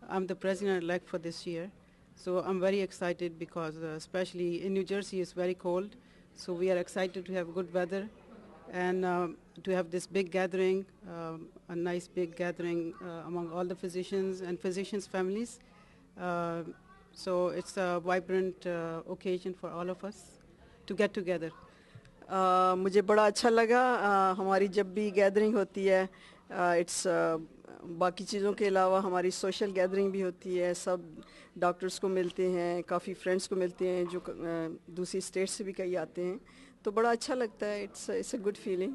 I'm the president-elect for this year. So I'm very excited because especially in New Jersey it's very cold. So we are excited to have good weather and to have this big gathering, a nice big gathering among all the physicians and physicians' families. So it's a vibrant occasion for all of us to get together. मुझे बड़ा अच्छा लगा। हमारी जब भी gathering होती है, it's बाकी चीज़ों के अलावा हमारी सोशल गैदरिंग भी होती है, सब डॉक्टर्स को मिलते हैं, काफ़ी फ्रेंड्स को मिलते हैं जो दूसरी स्टेट से भी कई आते हैं, तो बड़ा अच्छा लगता है। It's a good feeling.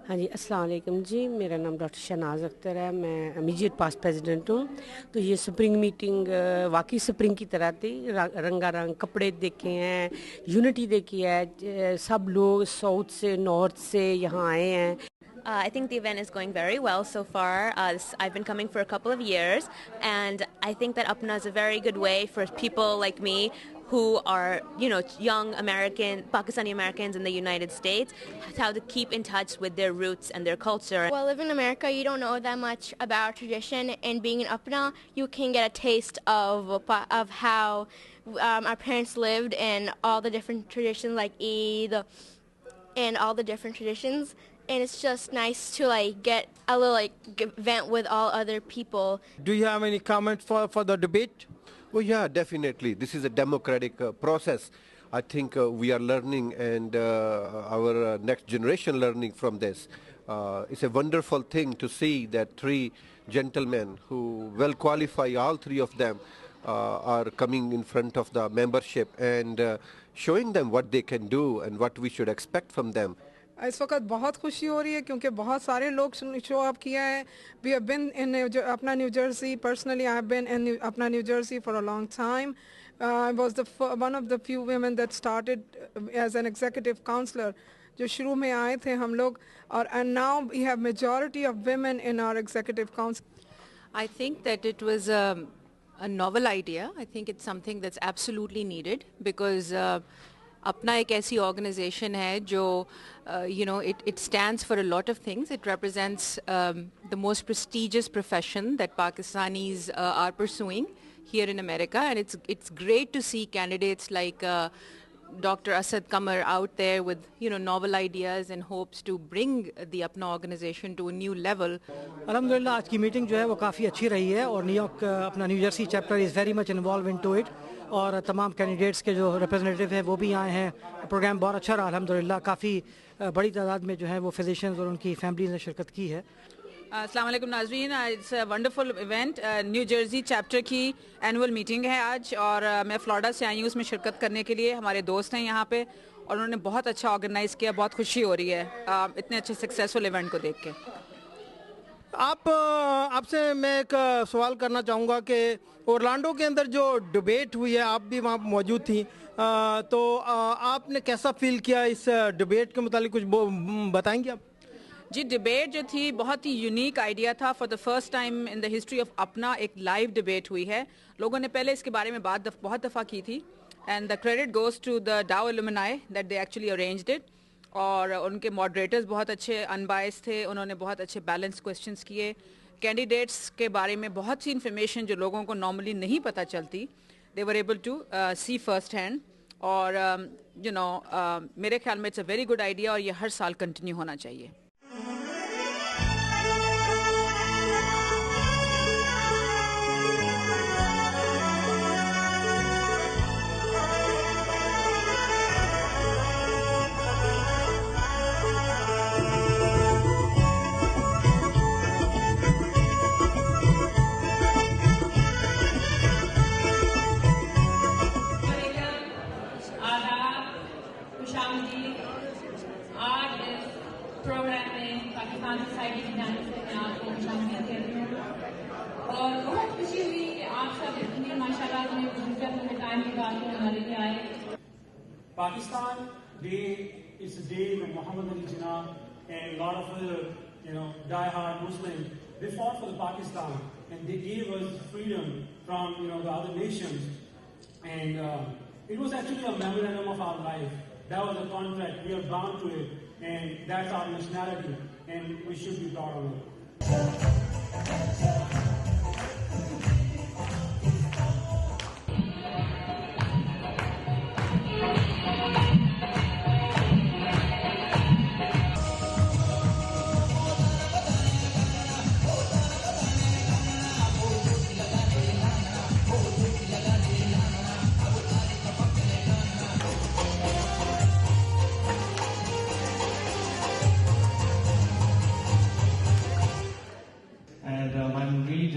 हाँ जी, अस्सलाम वालेकुम जी, मेरा नाम डॉक्टर शहनाज अख्तर है, मैं इमीडिएट पास्ट प्रेसिडेंट हूँ। तो ये स्प्रिंग मीटिंग वाकई स्प्रिंग की तरह थी, रंगारंग कपड़े देखे हैं, यूनिटी देखी है, सब लोग साउथ से नॉर्थ से यहाँ आए हैं। I think the event is going very well so far. I've been coming for a couple of years, and I think that Apna is a very good way for people like me who are, you know, young Pakistani Americans in the United States, how to keep in touch with their roots and their culture. Well, living in America, you don't know that much about tradition, and being in Apna, you can get a taste of how our parents lived and all the different traditions like Eid and all the different traditions. And it's just nice to get a little vent with all other people. Do you have any comment for the debate? Well, yeah, definitely. This is a democratic process. I think we are learning, and our next generation learning from this. It's a wonderful thing to see that 3 gentlemen who well qualify, all 3 of them are coming in front of the membership and showing them what they can do and what we should expect from them. इस वक्त बहुत खुशी हो रही है क्योंकि बहुत सारे लोग शो अप किया है। We have been in Apna New Jersey. Personally, I have been in Apna New Jersey for a long time. I was one of the few women that started as an executive counselor. जो शुरू में आए थे हम लोग, और and now we have majority of women in our executive council. I think that it was a novel idea. I think it's something that's absolutely needed because अपना एक ऐसी organization है जो it stands for a lot of things. It represents the most prestigious profession that Pakistanis are pursuing here in America, and it's great to see candidates like Dr. Asad Qamar out there with novel ideas and hopes to bring the Apna organization to a new level. अल्हम्दुलिल्लाह आज की meeting जो है वो काफ़ी अच्छी रही है और न्यूयॉर्क अपना new Jersey chapter is very much involve into it और तमाम कैंडिडेट्स के जो रिप्रेजेंटेटिव हैं वो भी आए हैं. प्रोग्राम बहुत अच्छा रहा अल्हम्दुलिल्लाह. काफ़ी बड़ी तादाद में जो है वो फिजिशियंस और उनकी फैमिलीज ने शिरकत की है. अस्सलाम वालेकुम नाज़रीन, it's a wonderful event. New Jersey chapter की एनुअल मीटिंग है आज और मैं फ्लोरिडा से आई हूँ उसमें शिरकत करने के लिए. हमारे दोस्त हैं यहाँ पे और उन्होंने बहुत अच्छा ऑर्गेनाइज़ किया. बहुत खुशी हो रही है इतने अच्छे सक्सेसफुल इवेंट को देख के. आपसे मैं एक सवाल करना चाहूँगा कि ओरलांडो के अंदर जो डिबेट हुई है, आप भी वहाँ मौजूद थी, तो आपने कैसा फील किया इस डिबेट के मुतालिक? कुछ बताएंगे आप? जी, डिबेट जो थी बहुत ही यूनिक आइडिया था. For the first time in the history of अपना एक लाइव डिबेट हुई है. लोगों ने पहले इसके बारे में बात बहुत दफ़ा की थी and the credit goes to the Dow alumni that they actually arranged it. और उनके मॉडरेटर्स बहुत अच्छे अनबायस्ड थे. उन्होंने बहुत अच्छे बैलेंस क्वेश्चंस किए. कैंडिडेट्स के बारे में बहुत सी इन्फॉर्मेशन जो लोगों को नॉर्मली नहीं पता चलती, they were able to see first hand. और मेरे ख्याल में it's a very good idea और ये हर साल कंटिन्यू होना चाहिए. Pakistan Day is a day when Muhammad Ali Jinnah and a lot of other, die-hard Muslims, they fought for the Pakistan and they gave us freedom from, the other nations. And it was actually a memorandum of our life. That was a contract. We are bound to it, and that's our nationality, and we should be proud of it.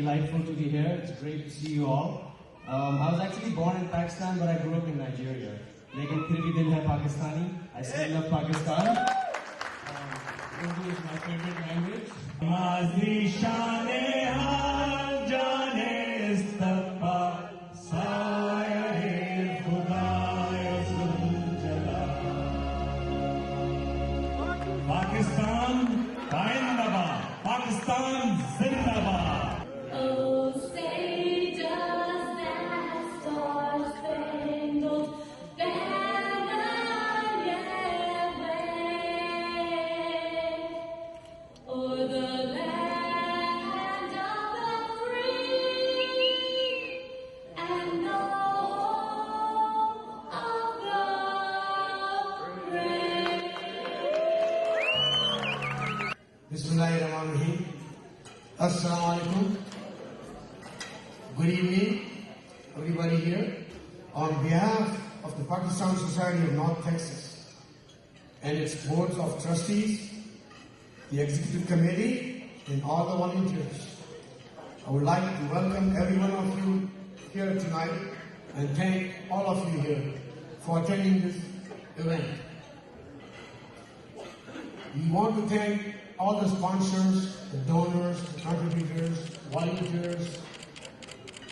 Delightful to be here. It's great to see you all. I was actually born in Pakistan, but I grew up in Nigeria. Lekin phir bhi dil hai Pakistani. I still love Pakistan. Urdu is my favorite language. Mazi shane jane istafa saye khuda jala. Pakistan Zindabad. Pakistan Zindabad. Bismillahirrahmanirrahim. Assalamu alaikum. Good evening, everybody here. On behalf of the Pakistan Society of North Texas and its boards of trustees, the executive committee, and all the volunteers, I would like to welcome every one of you here tonight and thank all of you here for attending this event. We want to thank all the sponsors, the donors, the contributors, volunteers.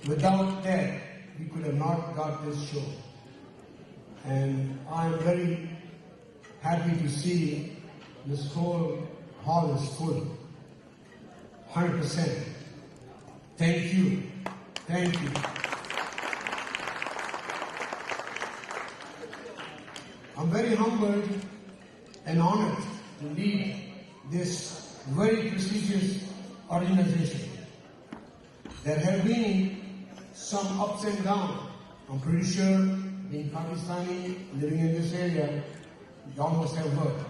Without that, we could have not got this show. And I'm very happy to see this whole hall is full, 100%. Thank you. Thank you. I'm very humbled and honored to lead this very prestigious organization. There have been some ups and downs. I'm pretty sure, being Pakistani, living in this area, you almost have heard.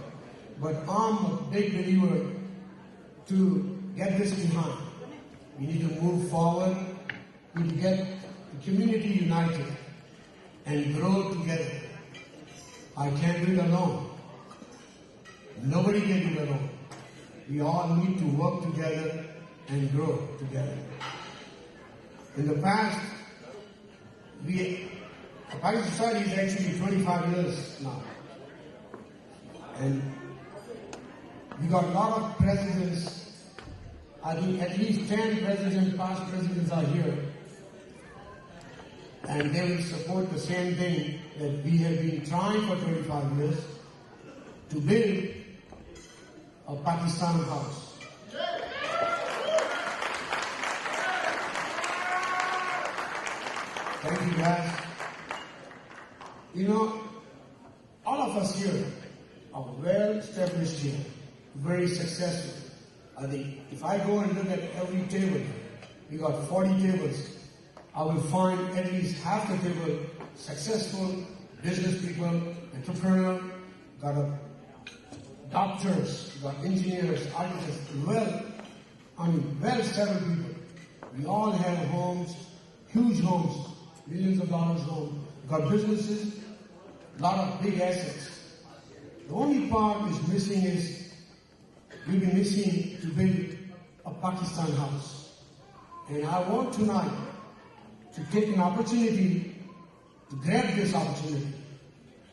But I'm a big believer to get this behind. We need to move forward. We need to get the community united and grow together. I can't do it alone. Nobody can do it alone. We all need to work together and grow together. In the past, the Pakistan society is actually 25 years now. And we got a lot of presidents. I think at least 10 presidents, past presidents are here. And they will support the same thing that we have been trying for 25 years to build a Pakistan house. Thank you guys. You know, all of us here are well established here, very successful. I think if I go and look at every table, we got 40 tables, I will find at least half the table successful business people, entrepreneurs, got doctors, got engineers, architects, well settled people. We all have homes, huge homes, millions of dollars homes, got businesses, a lot of big assets. The only part is missing is we've been missing to build a Pakistan house. And I want tonight to take an opportunity to grab this opportunity,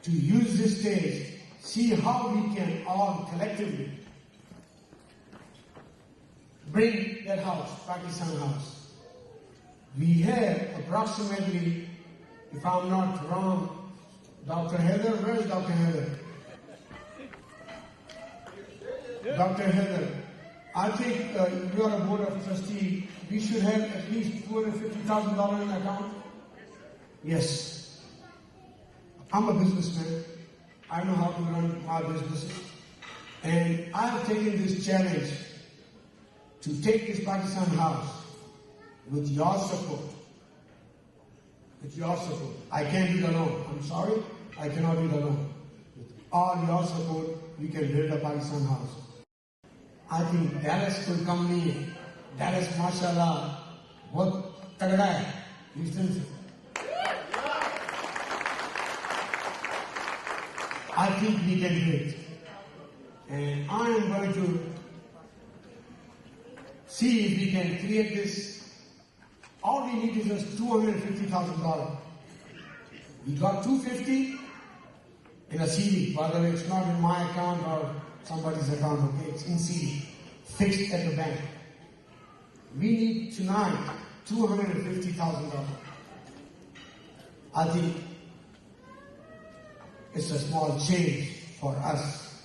to use this stage, see how we can all collectively bring that house, Pakistan house. We have approximately, if I'm not wrong, Dr. Heather, where's Dr. Heather? Dr. Heather, I think you are a board of trustee. We should have at least $250,000 in account. Yes. I'm a businessman. I know how to run my businesses. And I have taken this challenge to take this Pakistan house with your support. With your support. I can't do it alone. I'm sorry. I cannot do it alone. With all your support, we can build a Pakistan house. I think Dallas कोई कम नहीं है. Dallas माशाल्लाह बहुत तगड़ा है. Houston से. I think we can do it. And I am going to see if we can create this. All we need is just $250,000. We got $250 in a CD. By the way, it's not in my account or somebody's account, okay? It's in CD, fixed at the bank. We need tonight $250,000. I think it's a small change for us.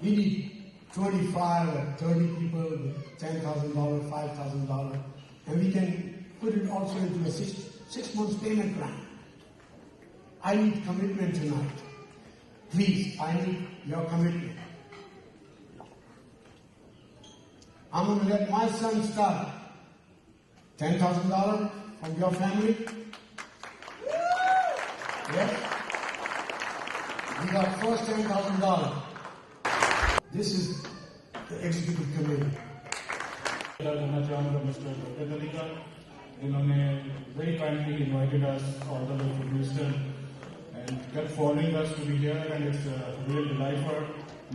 We need 25 or 30 people with $10,000, $5,000, and we can put it also into a six months payment plan. I need commitment tonight. Please, I need your commitment. I'm going to let my son start. $10,000 from your family. Yes? We got first $10,000. This is the executive committee. Very kindly invited us all the way from Houston and kept following us to be here, and it's a real delight for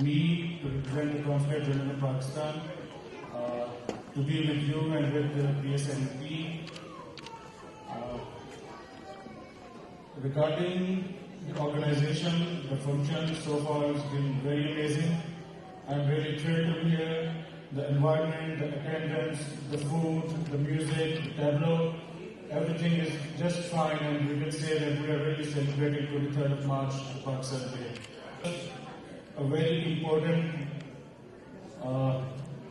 me to represent the Consulate General of Pakistan, to be with you and with the PSNP. Regarding the organization, the function so far has been very amazing. I'm really thrilled to be here. The environment, the attendance, the food, the music, the tableau, everything is just fine, and we can say that we are really celebrating 23rd of March, the Pakistan Day. A very important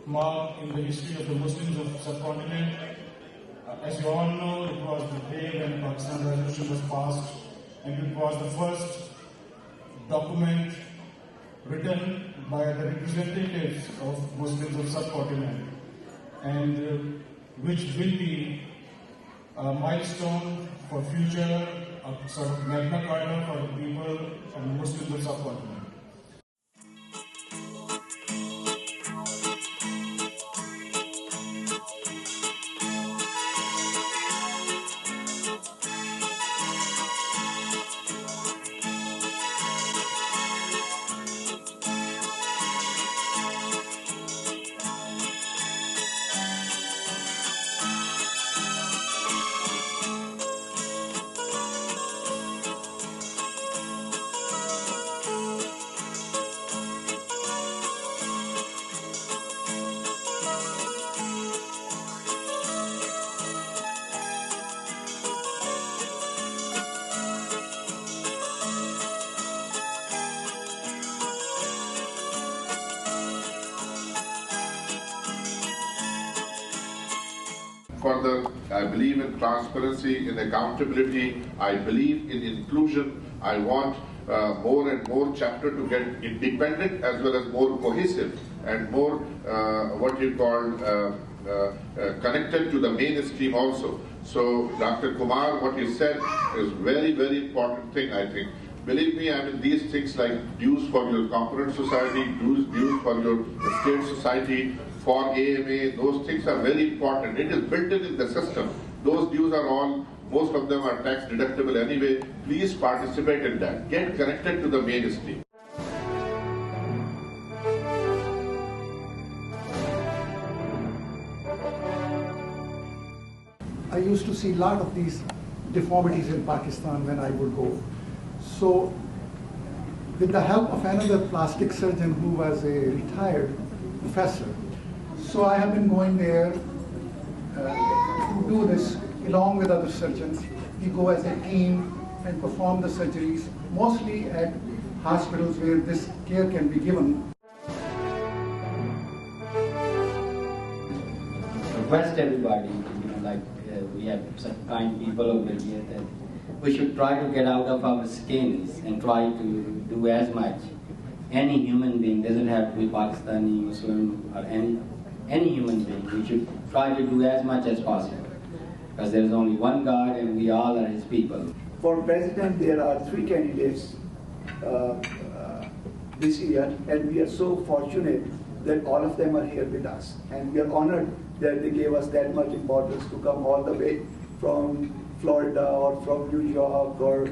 mark in the history of the Muslims of the subcontinent. As you all know, it was the day when the Pakistan Resolution was passed, and it was the first document written by the representatives of Muslims of subcontinent. And which will be a milestone for future, a sort of Magna Carta for the people and Muslims of subcontinent. Further, I believe in transparency, in accountability. I believe in inclusion. I want more and more chapter to get independent as well as more cohesive and more what you call connected to the mainstream also. So, Dr. Kumar, what you said is very, very important thing, I think. Believe me, I mean, these things like dues for your component society, dues for your state society, for AMA, those things are very important. It is built in the system. Those dues are all, most of them are tax deductible anyway. Please participate in that. Get connected to the mainstream. I used to see a lot of these deformities in Pakistan when I would go. So, with the help of another plastic surgeon who was a retired professor, so I have been going there to do this along with other surgeons. We go as a team and perform the surgeries, mostly at hospitals where this care can be given. Request everybody, we have such kind people over here that we should try to get out of our skins and try to do as much. Any human being, doesn't have to be Pakistani, Muslim, or any human being, we should try to do as much as possible. Because there is only one God and we all are His people. For President, there are 3 candidates this year, and we are so fortunate that all of them are here with us. And we are honored that they gave us that much importance to come all the way from Florida or from New York or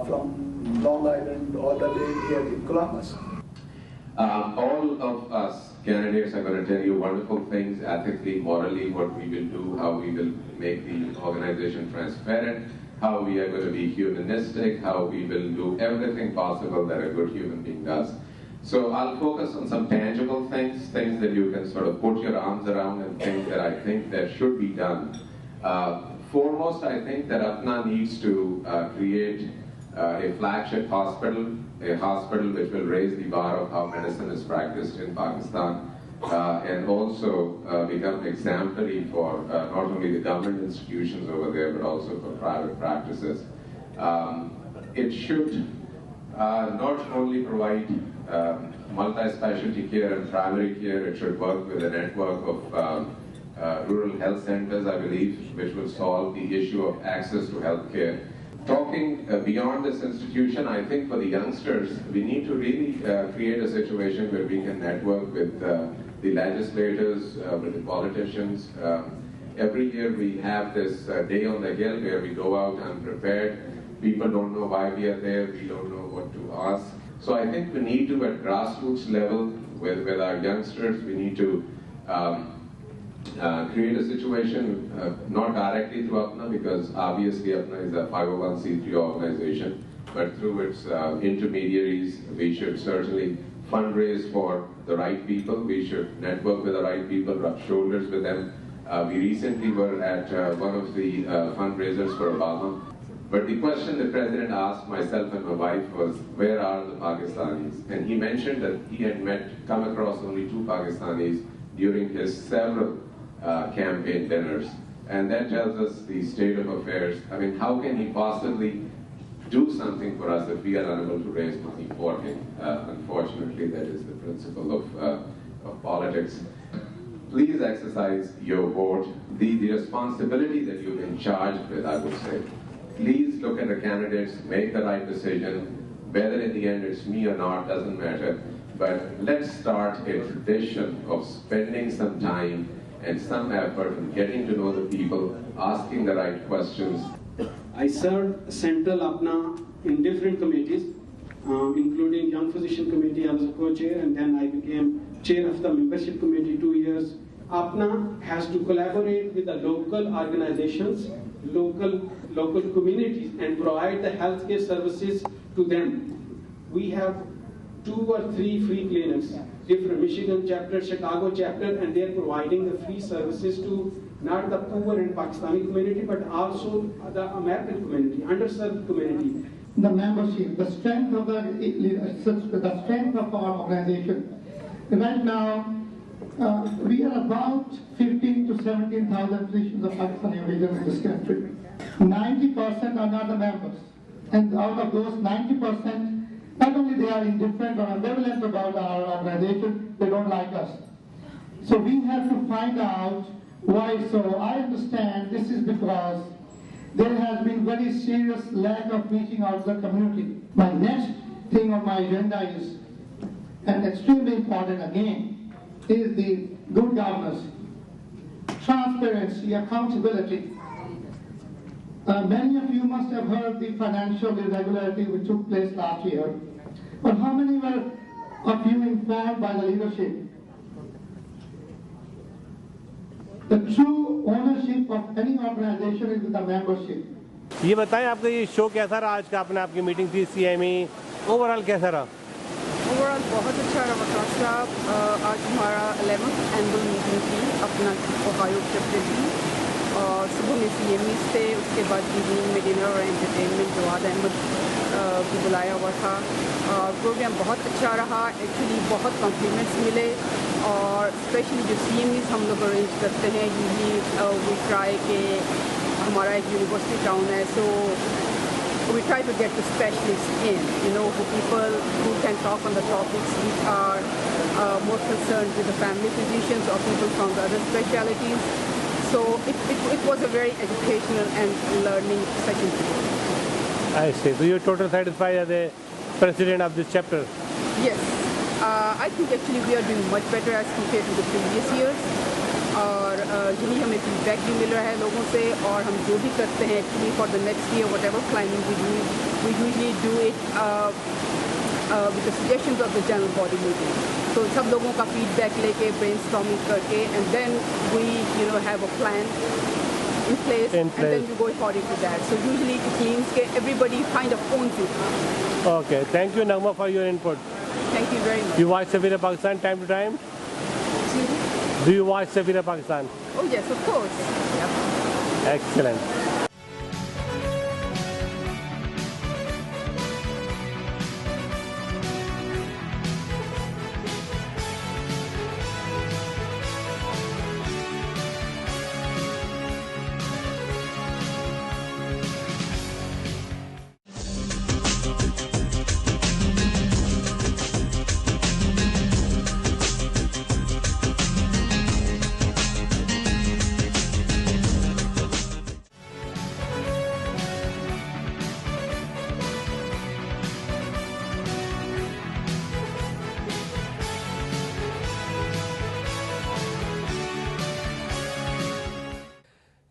from Long Island all the way here in Columbus. All of us candidates are going to tell you wonderful things, ethically, morally, what we will do, how we will make the organization transparent, how we are going to be humanistic, how we will do everything possible that a good human being does. So I'll focus on some tangible things, things that you can sort of put your arms around and things that I think that should be done. Foremost, I think that Apna needs to create a flagship hospital, a hospital which will raise the bar of how medicine is practiced in Pakistan, and also become exemplary for not only the government institutions over there, but also for private practices. It should not only provide multi-specialty care and primary care, it should work with a network of rural health centers, I believe, which will solve the issue of access to health care. Talking beyond this institution, I think for the youngsters, we need to really create a situation where we can network with the legislators, with the politicians. Every year we have this day on the hill where we go out unprepared. People don't know why we are there, we don't know what to ask. So I think we need to, at grassroots level, with our youngsters, we need to create a situation, not directly through Apna, because obviously Apna is a 501c3 organization, but through its intermediaries, we should certainly fundraise for the right people, we should network with the right people, rub shoulders with them. We recently were at one of the fundraisers for Obama, but the question the President asked myself and my wife was, where are the Pakistanis? And he mentioned that he had come across only 2 Pakistanis during his several campaign dinners. And that tells us the state of affairs. I mean, how can he possibly do something for us if we are unable to raise money for him? Unfortunately, that is the principle of politics. please exercise your vote, the responsibility that you've been charged with, I would say. Please look at the candidates, make the right decision. Whether in the end it's me or not, doesn't matter. But let's start a tradition of spending some time and some effort in getting to know the people, asking the right questions. I served Central Apna in different committees, including Young Physician Committee. I was a co-chair, and then I became chair of the membership committee 2 years. Apna has to collaborate with the local organizations, local communities, and provide the healthcare services to them. We have 2 or 3 free clinics, different Michigan chapter, Chicago chapter, and they're providing the free services to not the poor and Pakistani community, but also the American community, underserved community. The membership, the strength of the strength of our organization. Right now, we are about 15 to 17,000 physicians of Pakistani origin in this country. 90% are not the members, and out of those 90%, not only they are indifferent or ambivalent about our organization, they don't like us. So we have to find out why. So I understand this is because there has been very serious lack of reaching out to the community. My next thing on my agenda is, and extremely important again, is the good governance, transparency, accountability. Many of you must have heard the financial irregularity which took place last year. But how many were of you informed by the leadership? The true ownership of any organization is with the membership. ये बताएं आपका ये show कैसा रहा आज का अपने आपकी मीटिंग थी CME ओवरऑल कैसा रहा? ओवरऑल बहुत अच्छा रहा वकास साहब। आज हमारा 11th एनुअल मीटिंग थी अपना ओहायो चैप्टर की, और सुबह में CME थे, उसके बाद इवनिंग में डिनर और एंटरटेनमेंट जवाद अहमद को बुलाया हुआ था। प्रोग्राम बहुत अच्छा रहा, एक्चुअली बहुत कॉम्प्लीमेंट्स मिले, और स्पेशली जो CMEs हम लोग अरेंज करते हैं यूजली वी ट्राई के हमारा एक यूनिवर्सिटी टाउन है, सो we try to get the specialists in, for people who can talk on the topics which are more concerned with the family physicians or people from the other specialities. So it was a very educational and learning session. I see. So you're totally satisfied as a president of this chapter? Yes. I think actually we are doing much better as compared to the previous years. और यही हमें feedback भी मिल रहा है लोगों से, और हम जो भी करते हैं actually for the next year whatever climbing we usually do it with the suggestions of the general body meeting. तो सब लोगों का फीडबैक लेके ब्रेनस्टॉर्मिंग करके and then we have a plan in place, and then we go according to that. So usually it means that everybody kind of owns it. Okay, thank you Nagma for your input. Thank you very much. You watch Safira Pakistan time to time? Do you watch Safira Pakistan? Oh yes, of course. Yep. Excellent.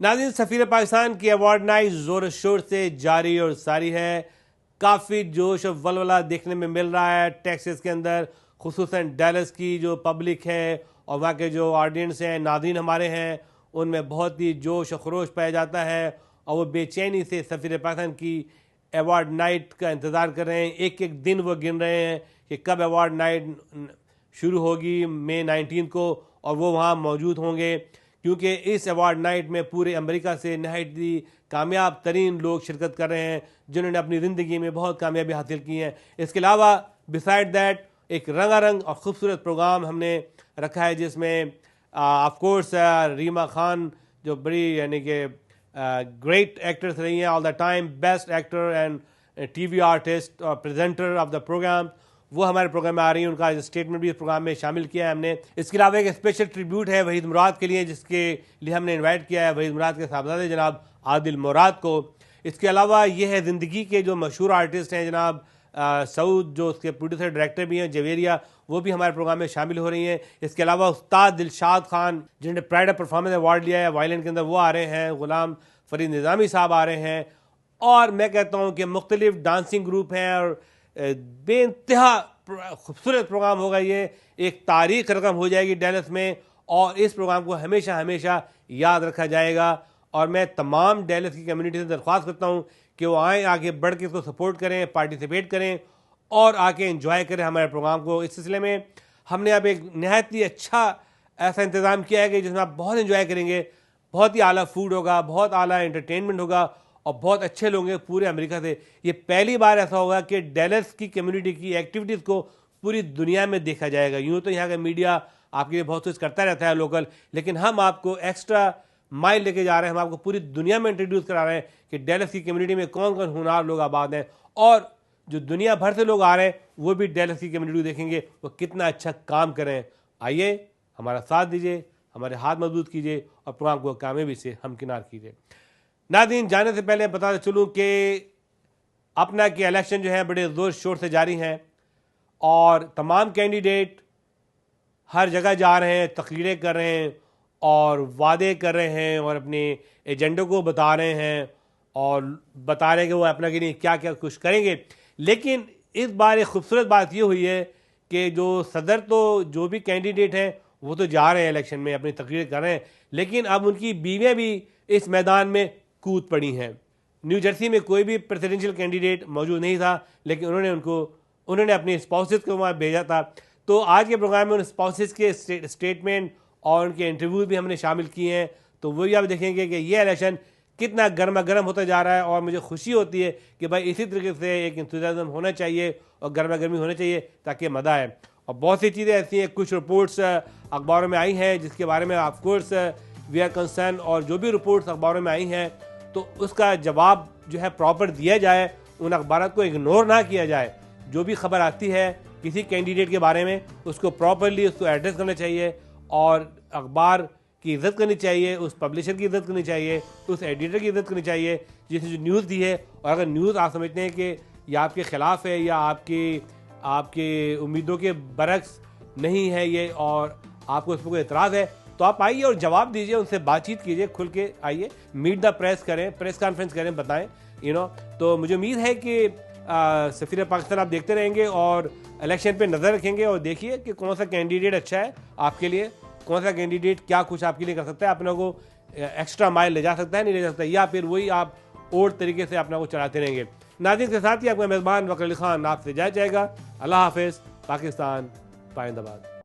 नाज़रीन, सफ़ीर पाकिस्तान की award night ज़ोर शोर से जारी और सारी है। काफ़ी जोश और वलवला देखने में मिल रहा है टेक्सास के अंदर, खुसूसन डैलस की जो पब्लिक है और वहाँ के जो ऑडियंस हैं, नाज़रीन हमारे हैं, उनमें बहुत ही जोश और खरोश पाया जाता है और वो बेचैनी से सफ़ीर पाकिस्तान की अवार्ड नाइट का इंतज़ार कर रहे हैं। एक एक दिन वो गिन रहे हैं कि कब अवार्ड नाइट शुरू होगी, मई 19 को, और वो वहाँ मौजूद होंगे, क्योंकि इस अवार्ड नाइट में पूरे अमेरिका से नहायत ही कामयाब तरीन लोग शिरकत कर रहे हैं जिन्होंने अपनी ज़िंदगी में बहुत कामयाबी हासिल की है। इसके अलावा बिसाइड दैट एक रंगारंग और ख़ूबसूरत प्रोग्राम हमने रखा है जिसमें ऑफ कोर्स रीमा खान जो बड़ी यानी कि ग्रेट एक्ट्रेस रही हैं all the time, best actor and TV artist और प्रेजेंटर ऑफ द प्रोग्राम, वो हमारे प्रोग्राम में आ रही हैं। उनका स्टेटमेंट भी इस प्रोग्राम में शामिल किया है हमने। इसके अलावा एक स्पेशल ट्रिब्यूट है वहीद मुराद के लिए, जिसके लिए हमने इन्वाइट किया है वहीद मुराद के साहबजादे जनाब आदिल मुराद को। इसके अलावा ये है ज़िंदगी के जो मशहूर आर्टिस्ट हैं जनाब सऊद, जो उसके प्रोड्यूसर डायरेक्टर भी हैं, जवेरिया, वो भी हमारे प्रोग्राम में शामिल हो रही हैं। इसके अलावा उस्ताद दिलशाद खान जिन्होंने प्राइड ऑफ परफॉर्मेंस अवार्ड लिया है वायलिन के अंदर, वो आ रहे हैं। गुलाम फरीद निज़ामी साहब आ रहे हैं। और मैं कहता हूँ कि मुख्तलिफ डांसिंग ग्रुप हैं और बेइंतहा खूबसूरत प्रोग्राम होगा। ये एक तारीख रकम हो जाएगी डैलस में, और इस प्रोग्राम को हमेशा हमेशा याद रखा जाएगा। और मैं तमाम डैलस की कम्युनिटी से दरख्वास्त करता हूँ कि वो आएँ, आगे बढ़ के इसको सपोर्ट करें, पार्टिसिपेट करें और आके एंजॉय करें हमारे प्रोग्राम को। इस सिलसिले में हमने अब एक नहायत ही अच्छा ऐसा इंतज़ाम किया है कि जिसमें आप बहुत एंजॉय करेंगे। बहुत ही आला फूड होगा, बहुत आला एंटरटेनमेंट होगा और बहुत अच्छे लोग हैं पूरे अमेरिका से। ये पहली बार ऐसा होगा कि डैलस की कम्युनिटी की एक्टिविटीज़ को पूरी दुनिया में देखा जाएगा। यूँ तो यहाँ का मीडिया आपके लिए बहुत कुछ करता रहता है लोकल, लेकिन हम आपको एक्स्ट्रा माइल लेके जा रहे हैं। हम आपको पूरी दुनिया में इंट्रोड्यूस करा रहे हैं कि डैलस की कम्युनिटी में कौन कौन होनहार लोग आबाद हैं, और जो दुनिया भर से लोग आ रहे हैं वो भी डैलस की कम्युनिटी देखेंगे वो कितना अच्छा काम करें। आइए हमारा साथ दीजिए, हमारे हाथ मजबूत कीजिए और प्रोग्राम को कामयाबी से हमकिनार कीजिए। नाज़रीन, जाने से पहले बताते चलूँ कि अपना के इलेक्शन जो है बड़े ज़ोर शोर से जारी हैं और तमाम कैंडिडेट हर जगह जा रहे हैं, तकरीरें कर रहे हैं और वादे कर रहे हैं और अपने एजेंडों को बता रहे हैं और बता रहे हैं कि वो अपना के लिए क्या क्या कुछ करेंगे। लेकिन इस बार एक खूबसूरत बात ये हुई है कि जो सदर, तो जो भी कैंडिडेट हैं वो तो जा रहे हैं इलेक्शन में, अपनी तकरीर कर रहे हैं, लेकिन अब उनकी बीवियाँ भी इस मैदान में कूद पड़ी हैं। न्यू जर्सी में कोई भी प्रेसिडेंशियल कैंडिडेट मौजूद नहीं था, लेकिन उन्होंने अपनी स्पाउसेस को वहाँ भेजा था। तो आज के प्रोग्राम में उन स्पाउसेस के स्टेटमेंट और उनके इंटरव्यू भी हमने शामिल किए हैं। तो वही आप देखेंगे कि ये इलेक्शन कितना गर्मा गर्म होता जा रहा है और मुझे खुशी होती है कि भाई इसी तरीके से एक इंतज़ाम होना चाहिए और गर्मा गर्मी होना चाहिए ताकि मज़ा आए। और बहुत सी चीज़ें ऐसी हैं, कुछ रिपोर्ट्स अखबारों में आई हैं जिसके बारे में of course we are concern, और जो भी रिपोर्ट्स अखबारों में आई हैं तो उसका जवाब जो है प्रॉपर दिया जाए, उन अखबार को इग्नोर ना किया जाए। जो भी खबर आती है किसी कैंडिडेट के बारे में उसको प्रॉपरली उसको एड्रेस करना चाहिए और अखबार की इज़्ज़त करनी चाहिए, उस पब्लिशर की इज़्ज़त करनी चाहिए, उस एडिटर की इज़्ज़त करनी चाहिए जिसने जो न्यूज़ दी है। और अगर न्यूज़ आप समझते हैं कि ये आपके ख़िलाफ़ है या आपके उम्मीदों के बरक्स नहीं है ये और आपको उस पर कोई एतराज़ है, तो आप आइए और जवाब दीजिए, उनसे बातचीत कीजिए, खुल के आइए, मीट द प्रेस करें, प्रेस कॉन्फ्रेंस करें, बताएं तो मुझे उम्मीद है कि सफ़ीर पाकिस्तान आप देखते रहेंगे और इलेक्शन पे नज़र रखेंगे और देखिए कि कौन सा कैंडिडेट अच्छा है आपके लिए, कौन सा कैंडिडेट क्या कुछ आपके लिए कर सकता है, अपने को एक्स्ट्रा माइल ले जा सकता है, नहीं ले जा सकता, या फिर वही आप और तरीके से अपना को चलाते रहेंगे। नाज़रीन, के साथ ही आपका मेज़बान वकील खान आपसे जाएगा। अल्लाह हाफ़िज़। पाकिस्तान पाइंदाबाद।